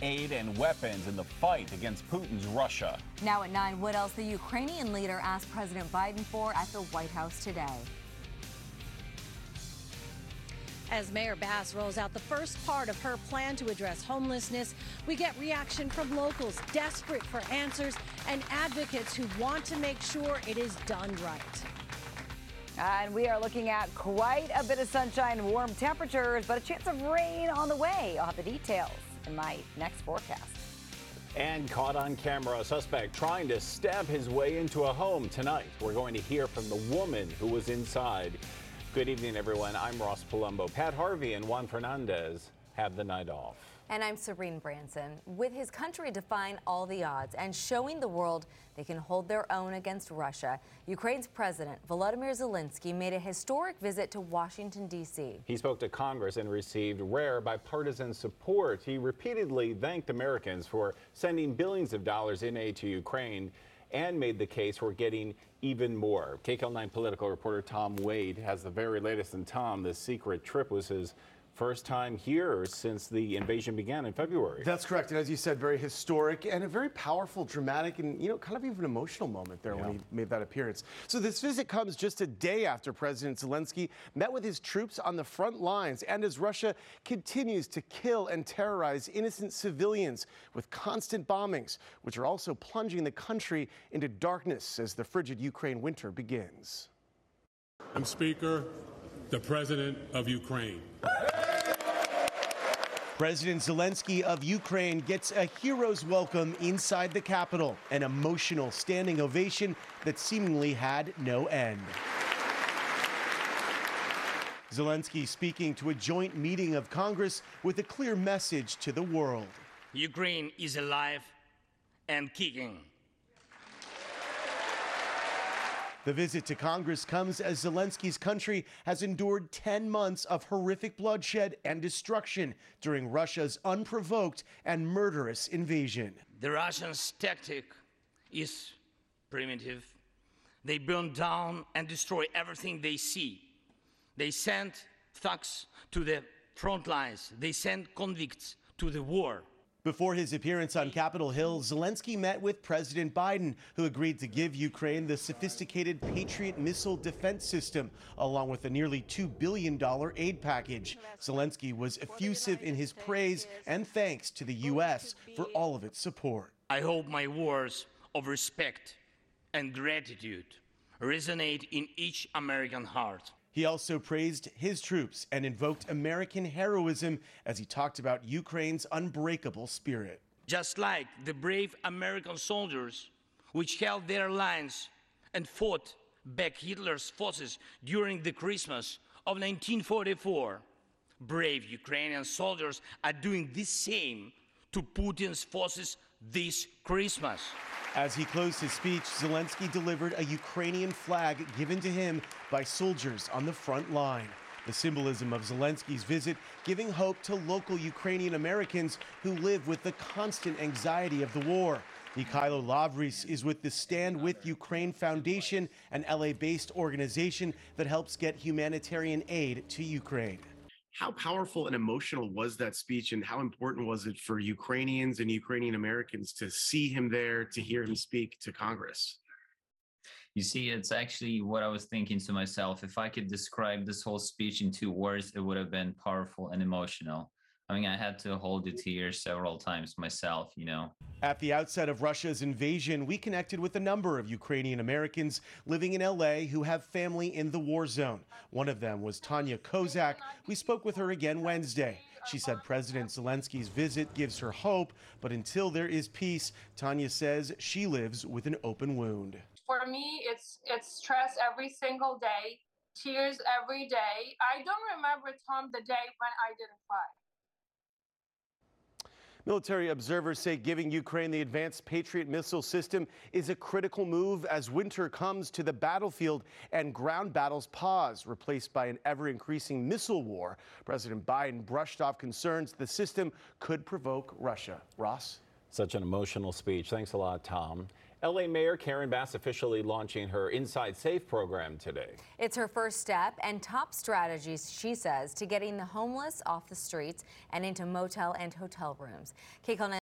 aid and weapons in the fight against Putin's Russia. Now at 9, what else the Ukrainian leader asked President Biden for at the White House today. As Mayor Bass rolls out the first part of her plan to address homelessness, we get reaction from locals desperate for answers and advocates who want to make sure it is done right. And we are looking at quite a bit of sunshine and warm temperatures, but a chance of rain on the way. I'll have the details in my next forecast. And caught on camera, a suspect trying to stab his way into a home tonight. We're going to hear from the woman who was inside. Good evening, everyone. I'm Ross Palumbo. Pat Harvey and Juan Fernandez have the night off. And I'm Serene Branson. With his country defying all the odds and showing the world they can hold their own against Russia, Ukraine's President Volodymyr Zelensky made a historic visit to Washington, D.C. He spoke to Congress and received rare bipartisan support. He repeatedly thanked Americans for sending billions of dollars in aid to Ukraine and made the case for getting even more. KCAL 9 political reporter Tom Wade has the very latest. And Tom, this secret trip was his first time here since the invasion began in February. That's correct. And as you said, very historic and a very powerful, dramatic, and, kind of even emotional moment there when he made that appearance. So this visit comes just a day after President Zelensky met with his troops on the front lines and as Russia continues to kill and terrorize innocent civilians with constant bombings, which are also plunging the country into darkness as the frigid Ukraine winter begins. I'm Speaker, the President of Ukraine. President Zelensky of Ukraine gets a hero's welcome inside the Capitol, an emotional standing ovation that seemingly had no end. Zelensky speaking to a joint meeting of Congress with a clear message to the world. Ukraine is alive and kicking. The visit to Congress comes as Zelensky's country has endured 10 months of horrific bloodshed and destruction during Russia's unprovoked and murderous invasion. The Russians' tactic is primitive. They burn down and destroy everything they see. They send thugs to the front lines. They send convicts to the war. Before his appearance on Capitol Hill, Zelensky met with President Biden, who agreed to give Ukraine the sophisticated Patriot missile defense system, along with a nearly $2 billion aid package. Zelensky was effusive in his praise and thanks to the U.S. for all of its support. I hope my words of respect and gratitude resonate in each American heart. He also praised his troops and invoked American heroism as he talked about Ukraine's unbreakable spirit. Just like the brave American soldiers which held their lines and fought back Hitler's forces during the Christmas of 1944, brave Ukrainian soldiers are doing the same to Putin's forces this Christmas. As he closed his speech, Zelensky delivered a Ukrainian flag given to him by soldiers on the front line. The symbolism of Zelensky's visit giving hope to local Ukrainian Americans who live with the constant anxiety of the war. Mikhailo Lavris is with the Stand With Ukraine Foundation, an LA-based organization that helps get humanitarian aid to Ukraine. How powerful and emotional was that speech, and how important was it for Ukrainians and Ukrainian Americans to see him there, to hear him speak to Congress? You see, it's actually what I was thinking to myself. If I could describe this whole speech in 2 words, it would have been powerful and emotional. I mean, I had to hold it here several times myself, At the outset of Russia's invasion, we connected with a number of Ukrainian Americans living in LA who have family in the war zone. One of them was Tanya Kozak. We spoke with her again Wednesday. She said President Zelensky's visit gives her hope, but until there is peace, Tanya says she lives with an open wound. For me, it's stress every single day, tears every day. I don't remember, Tom, the day when I didn't cry. Military observers say giving Ukraine the advanced Patriot missile system is a critical move as winter comes to the battlefield and ground battles pause, replaced by an ever-increasing missile war. President Biden brushed off concerns the system could provoke Russia. Ross? Such an emotional speech. Thanks a lot, Tom. LA Mayor Karen Bass officially launching her Inside Safe program today. It's her first step and top strategies, she says, to getting the homeless off the streets and into motel and hotel rooms. KCAL